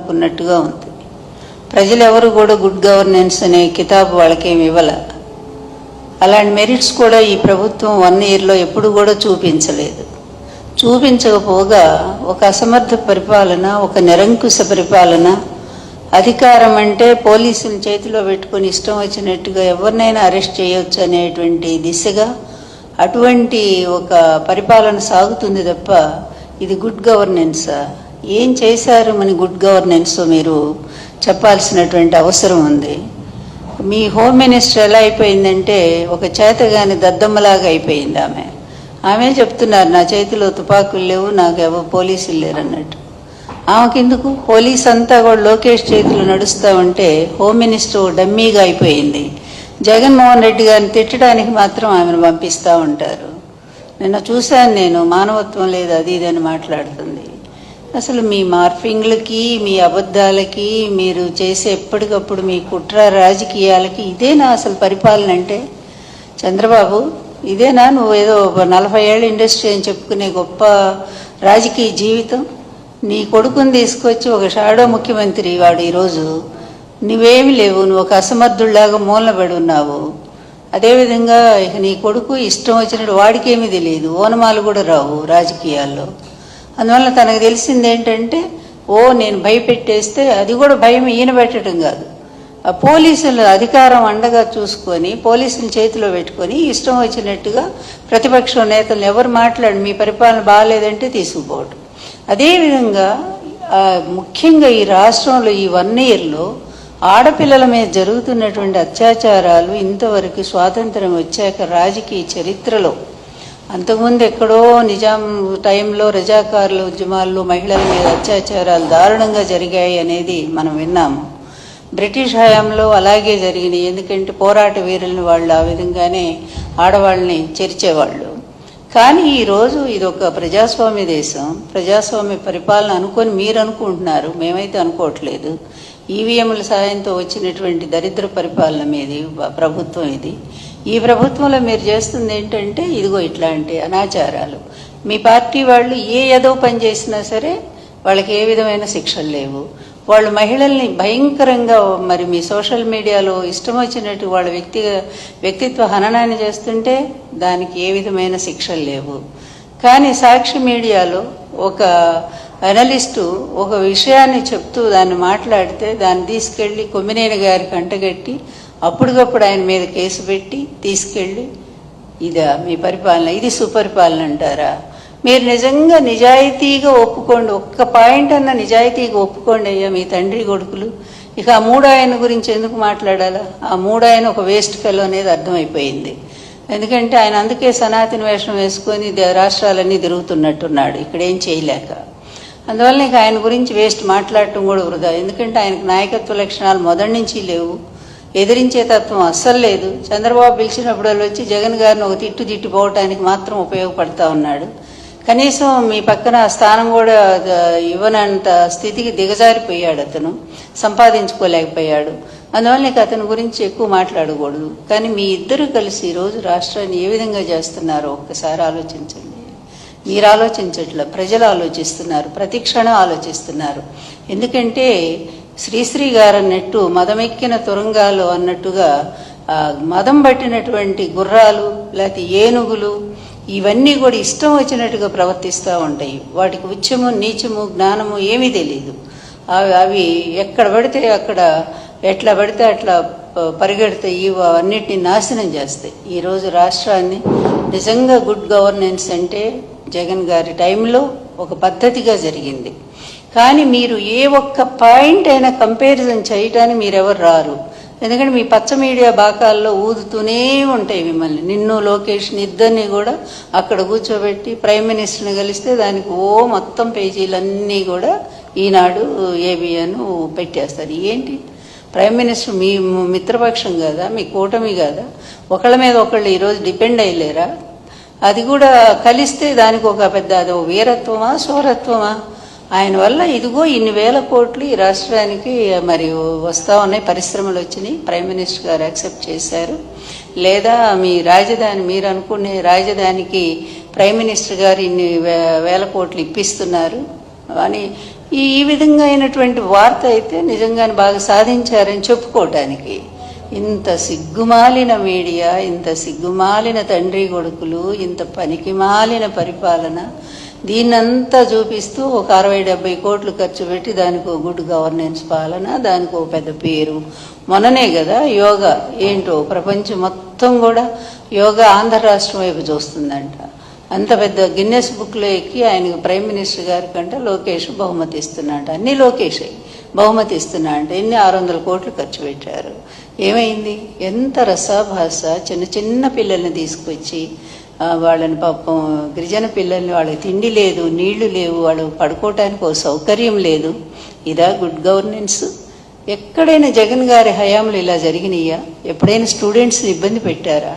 అనుకున్నట్టుగా ఉంది. ప్రజలు ఎవరు కూడా గుడ్ గవర్నెన్స్ అనే కితాబు వాళ్ళకేమి ఇవ్వాల. అలాంటి మెరిట్స్ కూడా ఈ ప్రభుత్వం 1 ఇయర్లో ఎప్పుడు కూడా చూపించలేదు. చూపించకపోగా ఒక అసమర్థ పరిపాలన, ఒక నిరంకుశ పరిపాలన, అధికారం అంటే పోలీసుల చేతిలో పెట్టుకొని ఇష్టం వచ్చినట్టుగా ఎవరినైనా అరెస్ట్ చేయొచ్చు అనేటువంటి దిశగా అటువంటి ఒక పరిపాలన సాగుతుంది తప్ప ఇది గుడ్ గవర్నెన్సా? ఏం చేశారు మన గుడ్ గవర్నెన్స్ మీరు చెప్పాల్సినటువంటి అవసరం ఉంది. మీ హోమ్ మినిస్టర్ ఎలా అయిపోయిందంటే ఒక చేతగాని దద్దమ్మలాగా అయిపోయింది. ఆమె చెప్తున్నారు నా చేతిలో తుపాకులు లేవు, నాకు ఎవరు పోలీసులు లేరు అన్నట్టు. ఆమెకెందుకు? పోలీస్ అంతా కూడా లోకేష్ చేతులు నడుస్తూ ఉంటే హోమ్ మినిస్టర్ డమ్మీగా అయిపోయింది. జగన్మోహన్ రెడ్డి గారిని తిట్టడానికి మాత్రం ఆమెను పంపిస్తూ ఉంటారు. నిన్న చూశాను నేను, మానవత్వం లేదు అది ఇదని మాట్లాడుతుంది. అసలు మీ మార్ఫింగ్లకి, మీ అబద్ధాలకి, మీరు చేసే ఎప్పటికప్పుడు మీ కుట్ర రాజకీయాలకి ఇదేనా అసలు పరిపాలన అంటే? చంద్రబాబు, ఇదేనా నువ్వు ఏదో 40 ఏళ్ళ ఇండస్ట్రీ అని చెప్పుకునే గొప్ప రాజకీయ జీవితం? నీ కొడుకుని తీసుకొచ్చి ఒక షాడో ముఖ్యమంత్రి వాడు ఈరోజు, నువ్వేమి లేవు, నువ్వు ఒక అసమర్థుల్లాగా మూలబడి ఉన్నావు. అదేవిధంగా ఇక నీ కొడుకు ఇష్టం వచ్చినట్టు వాడికేమీ తెలియదు, ఓనమాలు కూడా రావు రాజకీయాల్లో. అందువల్ల తనకు తెలిసింది ఏంటంటే నేను భయపెట్టేస్తే అది కూడా భయం ఈయన పెట్టడం కాదు, ఆ పోలీసుల అధికారం అండగా చూసుకొని పోలీసుల చేతిలో పెట్టుకొని ఇష్టం వచ్చినట్టుగా ప్రతిపక్ష నేతలు ఎవరు మాట్లాడి మీ పరిపాలన బాగాలేదంటే తీసుకుపోవటం. అదేవిధంగా ముఖ్యంగా ఈ రాష్ట్రంలో ఈ 1 ఇయర్లో ఆడపిల్లల మీద జరుగుతున్నటువంటి అత్యాచారాలు ఇంతవరకు స్వాతంత్రం వచ్చాక రాజకీయ చరిత్రలో, అంతకుముందు ఎక్కడో నిజాం టైంలో రజాకారుల ఉద్యమాల్లో మహిళల మీద అత్యాచారాలు దారుణంగా జరిగాయి అనేది మనం విన్నాము. బ్రిటిష్ హయాంలో అలాగే జరిగినాయి. ఎందుకంటే పోరాట వీరులను వాళ్ళు ఆ విధంగానే ఆడవాళ్ళని చేర్చేవాళ్ళు. కానీ ఈరోజు ఇది ఒక ప్రజాస్వామ్య దేశం, ప్రజాస్వామ్య పరిపాలన అనుకొని మీరు అనుకుంటున్నారు, మేమైతే అనుకోవట్లేదు. ఈవీఎంల సాయంతో వచ్చినటువంటి దరిద్ర పరిపాలన మీది ప్రభుత్వం ఇది. ఈ ప్రభుత్వంలో మీరు చేస్తుంది ఏంటంటే ఇదిగో ఇట్లాంటి అనాచారాలు. మీ పార్టీ వాళ్ళు ఏదో పని చేసినా సరే వాళ్ళకి ఏ విధమైన శిక్షలు లేవు. వాళ్ళు మహిళల్ని భయంకరంగా మరి మీ సోషల్ మీడియాలో ఇష్టం వచ్చినట్టు వాళ్ళ వ్యక్తిత్వ హననాన్ని చేస్తుంటే దానికి ఏ విధమైన శిక్షలు లేవు. కానీ సాక్షి మీడియాలో ఒక అనలిస్టు ఒక విషయాన్ని చెప్తూ దాన్ని మాట్లాడితే దాన్ని తీసుకెళ్ళి కొమ్మినేని గారికి అంటగట్టి అప్పటికప్పుడు ఆయన మీద కేసు పెట్టి తీసుకెళ్ళి ఇదా మీ పరిపాలన, ఇది సుపరిపాలన అంటారా? మీరు నిజంగా నిజాయితీగా ఒప్పుకోండి, ఒక్క పాయింట్ అన్న నిజాయితీగా ఒప్పుకోండి అయ్యా మీ తండ్రి కొడుకులు. ఇక ఆ 3 ఆయన గురించి ఎందుకు మాట్లాడాలా? ఆ 3 ఆయన ఒక వేస్ట్ ఫెలో అనేది అర్థమైపోయింది. ఎందుకంటే ఆయన అందుకే సనాతన వేషం వేసుకొని రాష్ట్రాలన్నీ తిరుగుతున్నట్టున్నాడు ఇక్కడేం చేయలేక. అందువల్ల ఇక ఆయన గురించి వేస్ట్ మాట్లాడటం కూడా వృధా. ఎందుకంటే ఆయనకు నాయకత్వ లక్షణాలు మొదటి నుంచి లేవు, ఎదిరించే తత్వం అస్సలు లేదు. చంద్రబాబు పిలిచినప్పుడు వచ్చి జగన్ గారిని ఒక తిట్టిపోవటానికి మాత్రం ఉపయోగపడతా ఉన్నాడు. కనీసం మీ పక్కన స్థానం కూడా ఇవ్వనంత స్థితికి దిగజారిపోయాడు, అతను సంపాదించుకోలేకపోయాడు. అందువల్ల నీకు అతని గురించి ఎక్కువ మాట్లాడకూడదు. కానీ మీ ఇద్దరు కలిసి ఈరోజు రాష్ట్రాన్ని ఏ విధంగా చేస్తున్నారో ఒక్కసారి ఆలోచించండి. మీరు ఆలోచించట్ల, ప్రజలు ఆలోచిస్తున్నారు, ప్రతి క్షణం ఆలోచిస్తున్నారు. ఎందుకంటే శ్రీశ్రీ గారు అన్నట్టు మదమెక్కిన తురంగాలు అన్నట్టుగా మదం పట్టినటువంటి గుర్రాలు లేకపోతే ఏనుగులు ఇవన్నీ కూడా ఇష్టం వచ్చినట్టుగా ప్రవర్తిస్తూ ఉంటాయి. వాటికి ఉచ్చము నీచము జ్ఞానము ఏమీ తెలియదు. అవి ఎక్కడ పడితే అక్కడ ఎట్లా పడితే అట్లా పరిగెడతాయి, అన్నిటిని నాశనం చేస్తాయి. ఈరోజు రాష్ట్రాన్ని నిజంగా గుడ్ గవర్నెన్స్ అంటే జగన్ గారి టైంలో ఒక పద్ధతిగా జరిగింది. కానీ మీరు ఏ ఒక్క పాయింట్ అయినా కంపారిజన్ చేయటానికి మీరెవరు రారు. ఎందుకంటే మీ పచ్చ మీడియా బాకాల్లో ఊదుతూనే ఉంటాయి మిమ్మల్ని. నిన్ను లోకేష్ని ఇద్దరిని కూడా అక్కడ కూర్చోబెట్టి ప్రైమ్ మినిస్టర్ని కలిస్తే దానికి మొత్తం పేజీలన్నీ కూడా ఈనాడు ఏబిఎన్ పెట్టేస్తారు. ఏంటి ప్రైమ్ మినిస్టర్ మీ మిత్రపక్షం కదా, మీ కూటమి కదా, ఒకళ్ళ మీద ఒకళ్ళు ఈరోజు డిపెండ్ అయ్యలేరా? అది కూడా కలిస్తే దానికి ఒక పెద్ద అది వీరత్వమా శౌరత్వమా? ఆయన వల్ల ఇదిగో ఇన్ని వేల కోట్లు ఈ రాష్ట్రానికి మరి వస్తూ ఉన్నాయి, పరిశ్రమలు వచ్చినాయి, ప్రైమ్ మినిస్టర్ గారు యాక్సెప్ట్ చేశారు. లేదా మీ రాజధాని, మీరు అనుకునే రాజధానికి ప్రైమ్ మినిస్టర్ గారు ఇన్ని వేల కోట్లు ఇప్పిస్తున్నారు అని ఈ విధంగా అయినటువంటి వార్త అయితే నిజంగానే బాగా సాధించారని చెప్పుకోవటానికి. ఇంత సిగ్గుమాలిన మీడియా, ఇంత సిగ్గుమాలిన తండ్రి కొడుకులు, ఇంత పనికిమాలిన పరిపాలన, దీన్నంతా చూపిస్తూ ఒక 60-70 కోట్లు ఖర్చు పెట్టి దానికి గుడ్ గవర్నెన్స్ పాలన, దానికి పెద్ద పేరు. మొన్ననే కదా యోగా ఏంటో ప్రపంచం మొత్తం కూడా యోగా ఆంధ్ర రాష్ట్రం వైపు చూస్తుందంట. అంత పెద్ద గిన్నెస్ బుక్లో ఎక్కి ఆయనకు ప్రైమ్ మినిస్టర్ గారి కంటే లోకేష్ బహుమతి ఇస్తున్నాడు. అన్నీ లోకేషే బహుమతి ఇస్తున్నాడు. ఎన్ని 600 కోట్లు ఖర్చు పెట్టారు. ఏమైంది? ఎంత రసాభాస. చిన్న చిన్న పిల్లల్ని తీసుకొచ్చి వాళ్ళని పాపం గిరిజన పిల్లల్ని, వాళ్ళకి తిండి లేదు, నీళ్లు లేవు, వాళ్ళు పడుకోవటానికి ఒక సౌకర్యం లేదు. ఇదా గుడ్ గవర్నెన్స్? ఎక్కడైనా జగన్ గారి హయాంలో ఇలా జరిగినాయా? ఎప్పుడైనా స్టూడెంట్స్ని ఇబ్బంది పెట్టారా?